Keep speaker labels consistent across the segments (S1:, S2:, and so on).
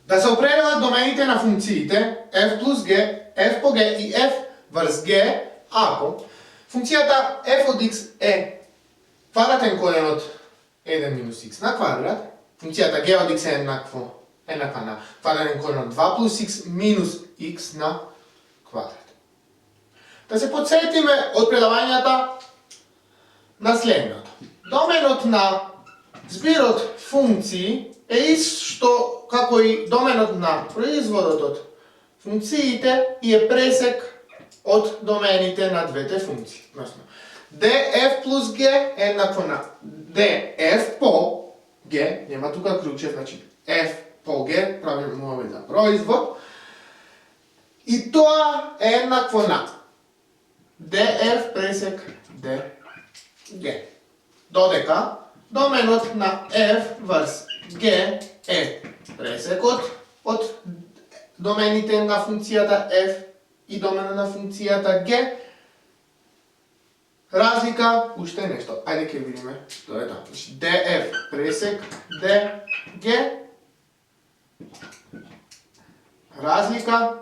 S1: Да се определат домените на функциите f плюс g, f по g и f врз g, ако функцијата f од x е квадратен корен од 1 минус x на квадрат, функцијата g од x е еднаква на квадратен корен од 2 плюс x минус x на квадрат. Да се подсетиме од предавањата на следното. Доменот на збирот функции е исто како и доменот на производот од функциите и е пресек од домените на двете функции. df плюс g е еднакво на df по g, нема тука клуче, значи f по g правиме за производ, и тоа е еднакво на df пресек dg. Додека доменот на f врз g е пресекот од домените на функцијата f и доменот на функцијата g, разлика уште нешто. Ајде ќе видиме тоа е тоа. df пресек dg, разлика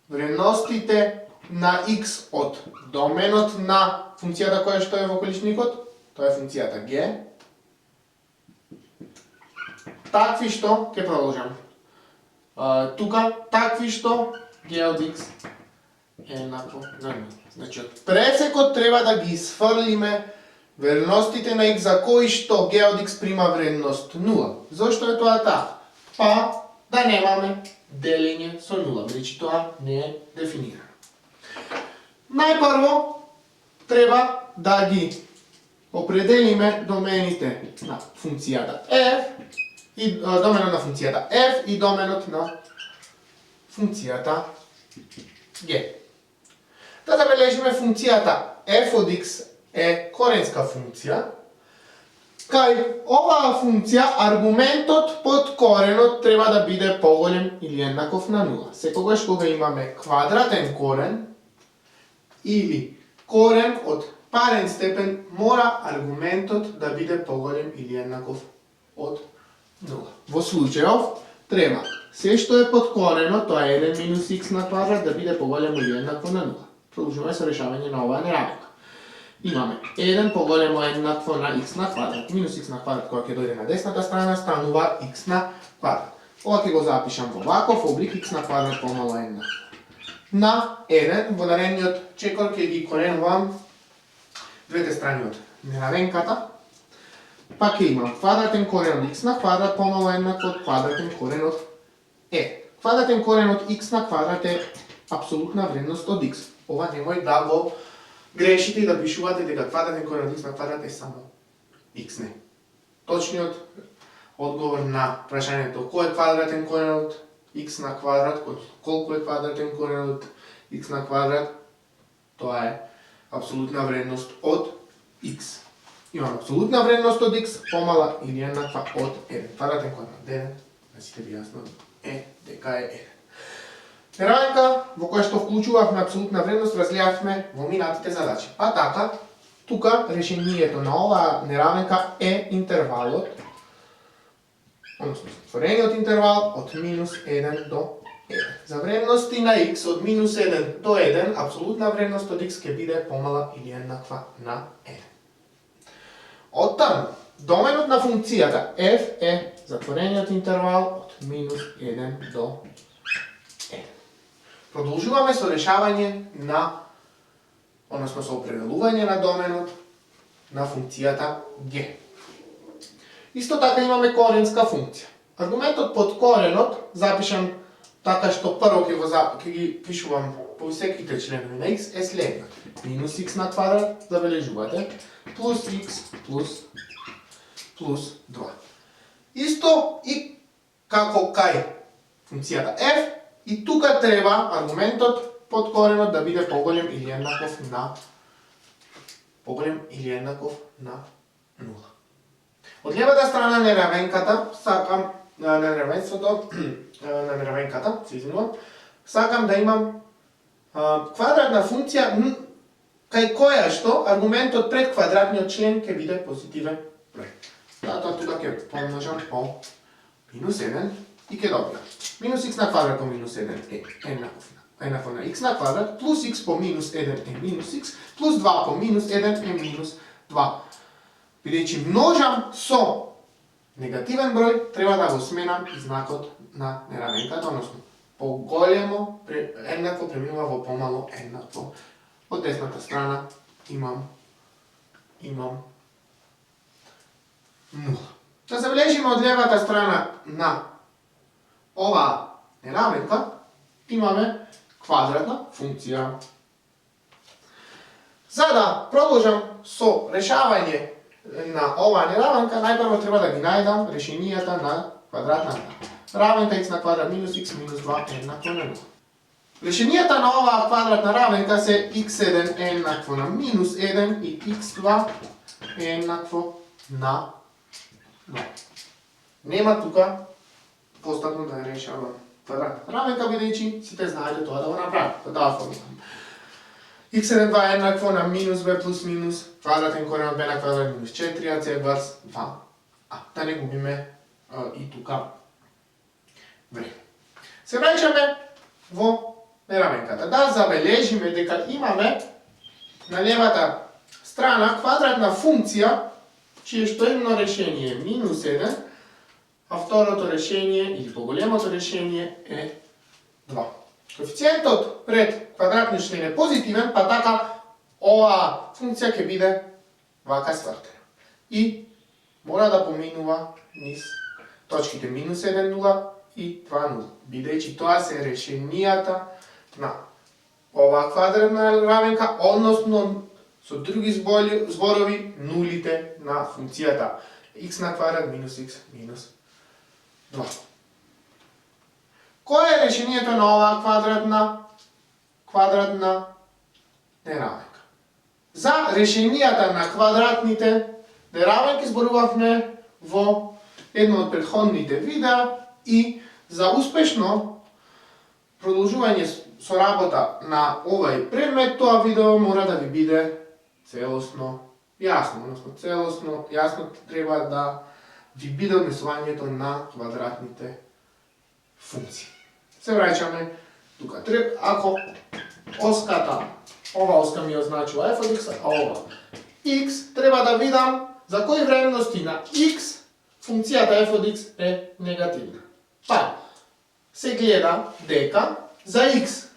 S1: вредностите на x од доменот на функцијата која што е во количникот, тоа е функцијата g, такви што, ќе продолжам, тука, такви што g од x е еднакво на 0. Значи, од пресекот треба да ги сфрлиме вредностите на x за кои што g од x прима вредност 0. Зошто е тоа така? Па, да немаме делење со 0, значи тоа не е дефинирано. Најпрво, треба да ги определиме домените на функцијата f и доменот на функцијата f и доменот на функцијата g. Да забележиме функцијата f од x е коренска функција. Кај оваа функција аргументот под коренот треба да биде поголем или еднаков на 0. Секогаш кога имаме квадратен корен или корен од парен степен, мора аргументот да биде поголем или еднаков од 0. Во случајов треба се што е под коренот, тоа е 1 минус x на квадрат, да биде поголемо или еднакво на 0. Продолжуваме со решавање на оваа неравенка. Имаме 1 поголемо еднакво на x на квадрат. Минус x на квадрат кога ќе дојде на десната страна станува x на квадрат. Ова ќе го запишам во ваков облик, x на квадрат помало еднакво на 1. Во наредниот чекор ќе ги коренувам двете страни од неравенката. Па ќе имам квадратен корен од x на квадрат помало еднакво од квадратен корен од Квадратен корен од x на квадрат е апсолутна вредност од x. Ова немој да го грешите и да пишувате дека квадратен корен од x на квадрат е само x, не. Точниот одговор на прашањето кој е квадратен корен од x на квадрат, колку е квадратен корен од x на квадрат, тоа е апсолутна вредност од x. Имаме апсолутна вредност од x помала или еднаква од 1. Квадратен корен од 1, да сите ви јасно, е дека е 1. Неравенка во која што вклучувавме апсолутна вредност разгледавме во минатите задачи. Па така, тука решението на оваа неравенка е интервалот, односно створениот интервал од минус 1 до 1. За вредности на x од минус 1 до 1, апсолутна вредност од x ќе биде помала или еднаква на 1. Оттаму, доменот на функцијата f е затворениот интервал од минус 1 до 1. Продолжуваме со решавање на, односно со определување на доменот на функцијата g. Исто така имаме коренска функција. Аргументот под коренот запишам така што прво ќе ги пишувам по секите членови на x е следниот. Минус x на квадрат, забележувате, плюс x плюс 2. Исто и како кај функцијата f, и тука треба аргументот под коренот да биде поголем или еднаков на 0. Од левата страна на неравенката, на неравенката, сакам да имам квадратна функција кај која што аргументот пред квадратниот член ќе биде позитивен број. Затоа тука ќе помножам по минус 1 и ќе добија. Минус x на квадрат по минус 1 е еднакво на x на квадрат, плюс x по минус 1 е минус x, плюс 2 по минус 1 е минус 2. Бидејќи множам со негативен број, треба да го сменам и знакот на неравенката, односно поголемо еднакво преминува во помало еднакво. Од десната страна имам 0. Да забележиме од левата страна на оваа неравенка имаме квадратна функција. За да продолжам со решавање на оваа неравенка, најпрво треба да ги најдам решенијата на квадратната равенка x на квадрат минус x минус 2 е еднакво на 0. Решенијата на оваа квадратна равенка се x1 е еднакво на минус 1 и x2 е еднакво на 0. Нема тука постапно да ја решавам квадратната равенка, бидејќи сите знаете тоа да го направам. По таа формула. x1 2 е еднакво на минус b плюс минус квадратен корен од b на квадрат минус 4ac врз 2a. Да не губиме и тука време. Се враќаме во неравенката. Да забележиме дека имаме на левата страна квадратна функција, чие што едно решение е минус 1, а второто решение или поголемото решение е 2. Коефициентот пред квадратни член е позитивен, па така оваа функција ќе биде вака свртена. И мора да поминува низ точките минус 1, 0 и 2, 0, бидејќи тоа се решенијата на оваа квадратна равенка, односно со други зборови нулите на функцијата x на квадрат минус x минус 2. Кој е решението на оваа квадратна неравенка? За решенијата на квадратните неравенки зборувавме во едно од претходните видеа и за успешно продолжување со работа на овај предмет, тоа видео мора да ви биде целосно јасно, односно целосно јасно треба да ви биде однесувањето на квадратните функции. Се враќаме тука. Ако оската, ова оска ми означува f од x, а ова x, треба да видам за кои вредности на x функцијата f од x е негативна. Па, се гледа дека за x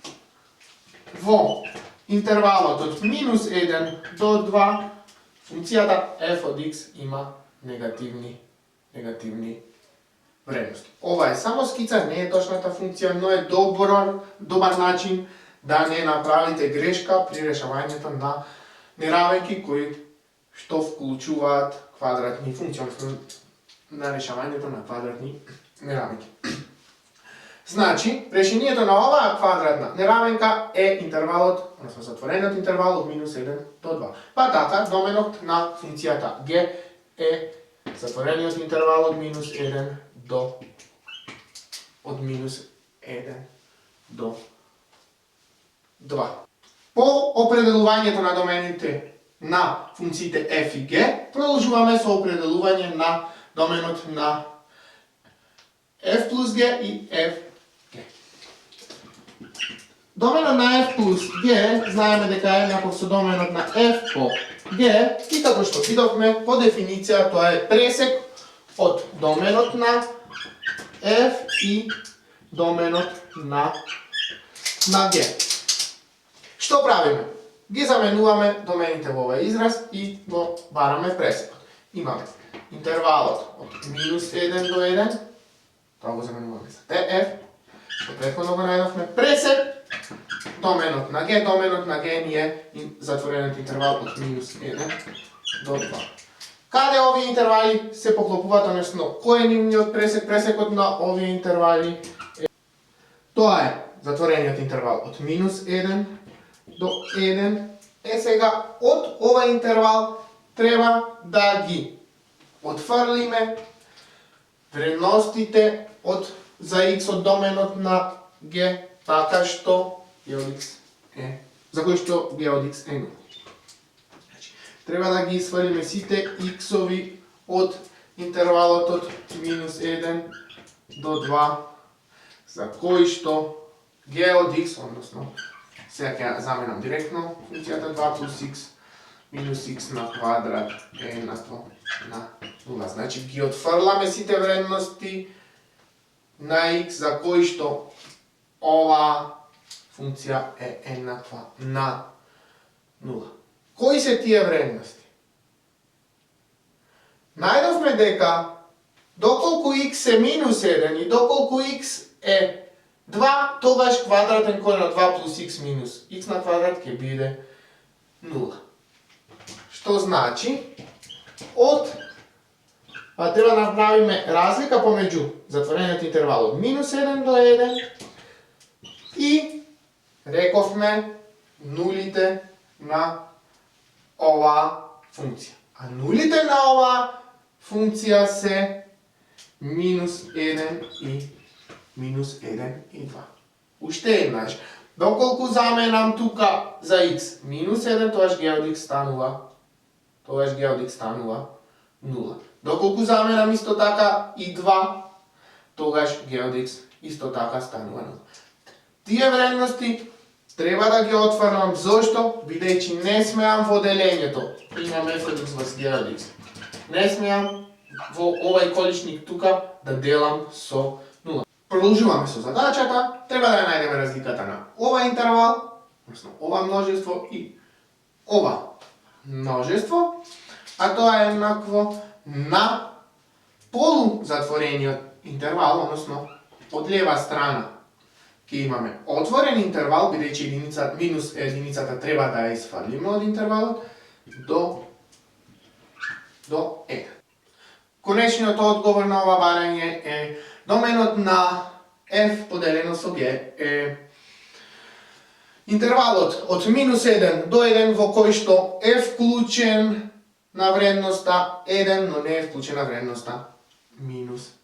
S1: во интервалот од минус 1 до 2 функцијата f од x има негативни вредности. Ова е само скица, не е точната функција, но е добар начин да не направите грешка при решавањето на неравенки кои што вклучуваат квадратни функции, односно на решавањето на квадратни неравенки. Значи, решението на оваа квадратна неравенка е интервалот, односно затворениот интервал од минус 1 до 2. Па така, доменот на функцијата g е затворениот интервал од минус 1 до минус 1 до 2. По определувањето на домените на функциите f и g, продолжуваме со определување на доменот на f плюс g и f g. Доменот на f плюс g знаеме дека е еднаков со доменот на f по g и како што видовме по дефиниција тоа е пресек од доменот на f и доменот на g. Што правиме? Ги заменуваме домените во овој израз и го бараме пресекот. Имаме интервалот од минус 1 до 1, тоа го заменуваме за df, што претходно го најдовме, пресек доменот на g ни е затворениот интервал од минус 1 до 2. Каде овие интервали се поклопуваат, односно кој е нивниот пресек? Пресекот на овие интервали е... Тоа е затворениот интервал од минус 1 до 1. Сега од овој интервал треба да ги отфрлиме вредностите за x од доменот на g, така што g од x е, за кој што g од x е 0. Треба да ги исфрлиме сите x-ови од интервалот од минус 1 до 2 за кој што g од x, односно сега ќе заменам директно функцијата 2 плюс x минус x на квадрат е еднакво на 0. Значи ги отфрламе сите вредности на x за кој што ова функција е еднаква на 0. Кои се тие вредности? Најдовме дека доколку x е минус 1 и доколку x е 2, тогаш квадратен кој на 2 плюс x минус x на квадрат ќе биде 0. Што значи, треба да направиме разлика помеѓу затворениот интервал од минус 1 до 1 и рековме нулите на оваа функција. А нулите на оваа функција се минус 1 и минус 1 и 2. Уште еднаш, доколку заменам тука за x минус 1, тогаш g од x станува 0. Доколку заменам исто така и 2, тогаш g од x исто така станува 0. Тие вредности треба да ги отварам. Зошто? Бидејќи не смеам во делењето. Имам f од x врз g од x. Не смеам во овај количник тука да делам со 0. Продолжуваме со задачата. Треба да ја најдеме разликата на ова интервал, односно ова множество и ова множество, а тоа е еднакво на полузатворениот интервал, односно од лева страна ќе имаме отворен интервал, бидејќи минус единицата треба да ја исфрлиме од интервалот до 1. Конечниот одговор на ова барање е доменот на f поделено со g е интервалот од минус 1 до 1 во кој што е вклучен на вредноста 1, но не е вклучена вредноста минус